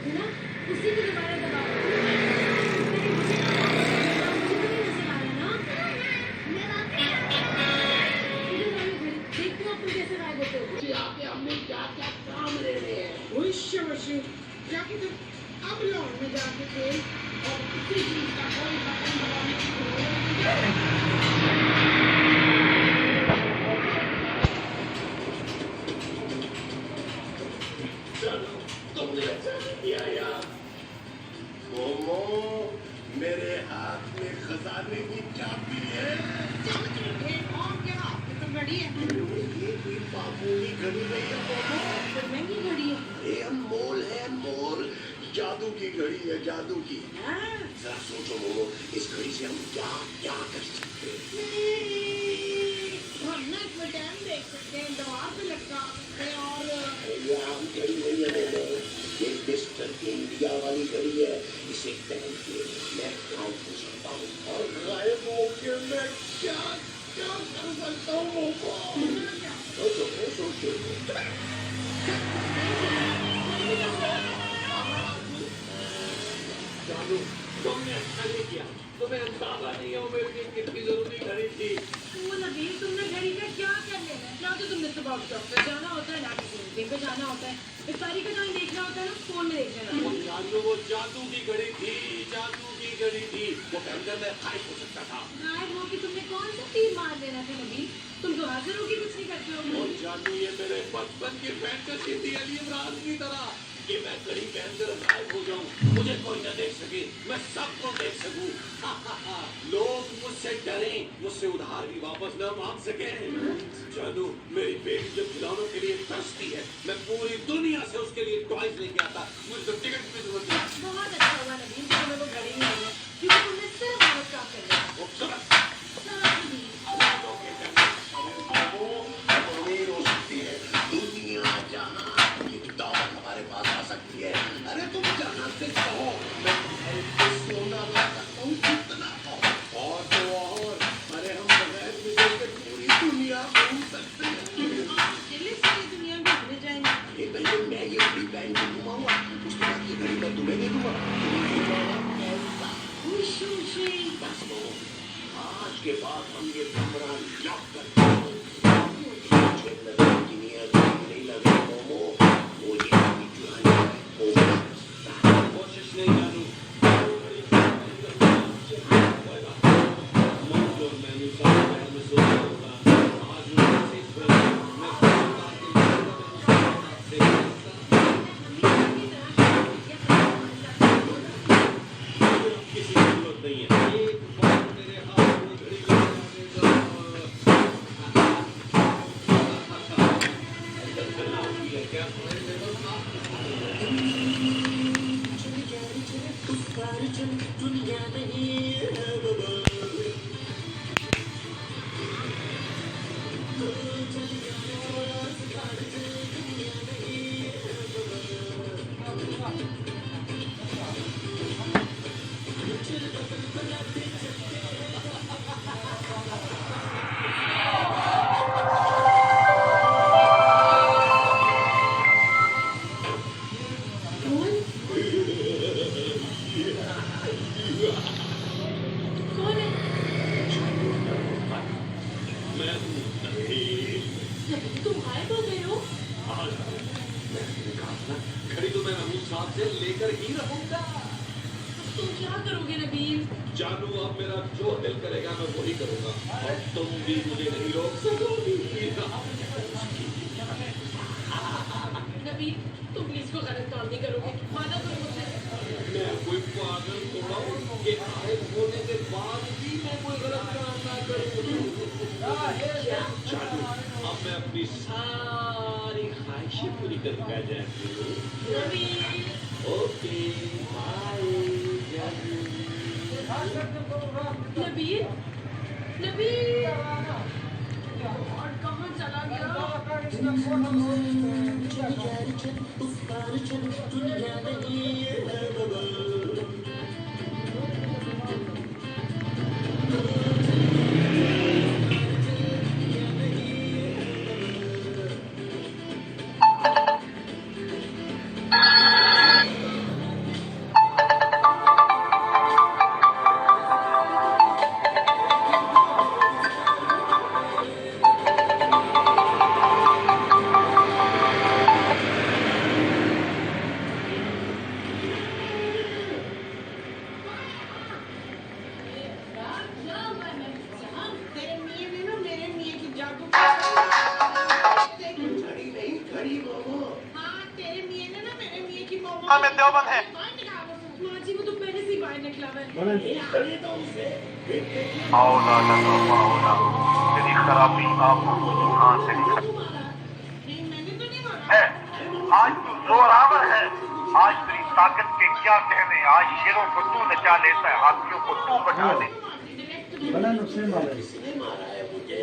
है ना, उसी को दोबारा दबाओ। मुझे तो नहीं नजर आ रहा ना। देखते हो तुम कैसे गायब होते हो? आके हमने क्या क्या काम ले रहे हैं। जाके तुम अब लॉन में जाके थे और किसी चीज का कोई बटन दबाने की जरूरत नहीं है। चलो तुमने अच्छा किया यार। मोमो मेरे हाथ में खजाने की चाबी है। और क्या ये तो घड़ी है। ये कोई मामूली घड़ी नहीं है मोमो, महंगी घड़ी है। ये मोल है मोल, जादू की घड़ी है जादू की। जरा सोचो मोमो, इस घड़ी से हम क्या क्या कर सकते हैं। हम ना इसमें टाइम देख सकते हैं, दीवार पे लटका सकते हैं और ये आम घड़ी नहीं है मोमो, ये मिस्टर इंडिया वाली घड़ी है। इसे पहन के मैं काम हो सकता हूँ और गायब होके मैं क्या क्या कर सकता हूँ मोमो। सोचो सोचो। जानू तुमने अच्छा नहीं किया, तुम्हें अंदाजा नहीं है मेरे लिए कितनी जरूरी घड़ी थी। वो नबील, तुमने घड़ी का क्या कर लेना? ना तो तुमने सुबह डॉक्टर जाना होता है, ना किसी मीटिंग पे जाना होता है। इस सारी का टाइम देखना होता है ना, फोन में देख लेना। जानू वो जादू की घड़ी थी, जादू की घड़ी थी। वो पहनकर मैं गायब हो सकता था। गायब हो कि तुमने कौन सा तीर मार देना था नबील? तुम तो हाजिर होके कुछ नहीं करते हो। और जानू ये मेरे बचपन की फैंटेसी थी अली इमरान की तरह कि मैं घड़ी पहनकर गायब हो जाऊं, मुझे कोई न देख सके, मैं सबको देख सकूं। लोग मुझसे डरें, मुझसे उधार भी वापस न मांग सके। जानू मेरी बेटी जब खिलौनों के लिए तरसती है, मैं पूरी दुनिया से उसके लिए टॉयज लेके आता। मुझे तो टिकट की जरूरत नहीं। बहुत अच्छा हुआ नबील कि तुम्हें वो घड़ी नहीं है, क्योंकि तुमने सिर्फ बहुत काम कर लिया। दुनिया जहां की दौलत हमारे पास आ सकती है। अरे तुम जहां से कहो मैं सोना ला सकता हूँ, कितना और तो और। अरे हम बगैर विजय के पूरी दुनिया घूम सकते हैं। सारी दुनिया घूमने जाएंगे। ये पहले मैं ये घड़ी पहन के घुमाऊंगा, उसके बाद ये घड़ी मैं तुम्हें नहीं घुमाऊंगा। बस वो आज के बाद हम ये कमरा लॉक कर देंगे। नहीं लगे मोमो, वो ये कोशिश नहीं जानू। किसी जरूरत नहीं है। एक बार मेरे हाथ में घड़ी लगा देगा। दुनिया नहीं तुम गायब हो गए हो। घड़ी तो मैं महमूद साहब से लेकर ही रहूंगा। तुम क्या करोगे नबील? जानू अब मेरा जो दिल करेगा मैं वही करूंगा और तुम भी मुझे नहीं रोक सकोगी। नबील तुम प्लीज को गलत काम नहीं करोगे, वादा करो मुझसे। मैं कोई पागल थोड़ा हूँ कि गायब होने के बाद भी मैं कोई गलत काम ना करूँ। जानू अब मैं अपनी सारी ख्वाहिशें पूरी करूंगा जानू। Okay bye Nabeel. नबील और कहाँ चला गया? दुनिया नहीं घड़ी मोमो। हाँ तेरे मियाँ ने ना मेरे मियाँ की मोमो हाँ, मैं देवबंद है। माँ जी वो तो पहले से ही बाहर निकला है घड़ी तो उसे हौला लगा हौला, तेरी खराबी आप कहाँ से निकल नहीं मैंने तो नहीं मारा है। आज तू जोरावर है, आज तेरी ताकत के क्या कहने। आज शेरों को तू नचा लेता है, हाथियों को तू बचा ले। डायरेक्ट किसने मारा है मुझे?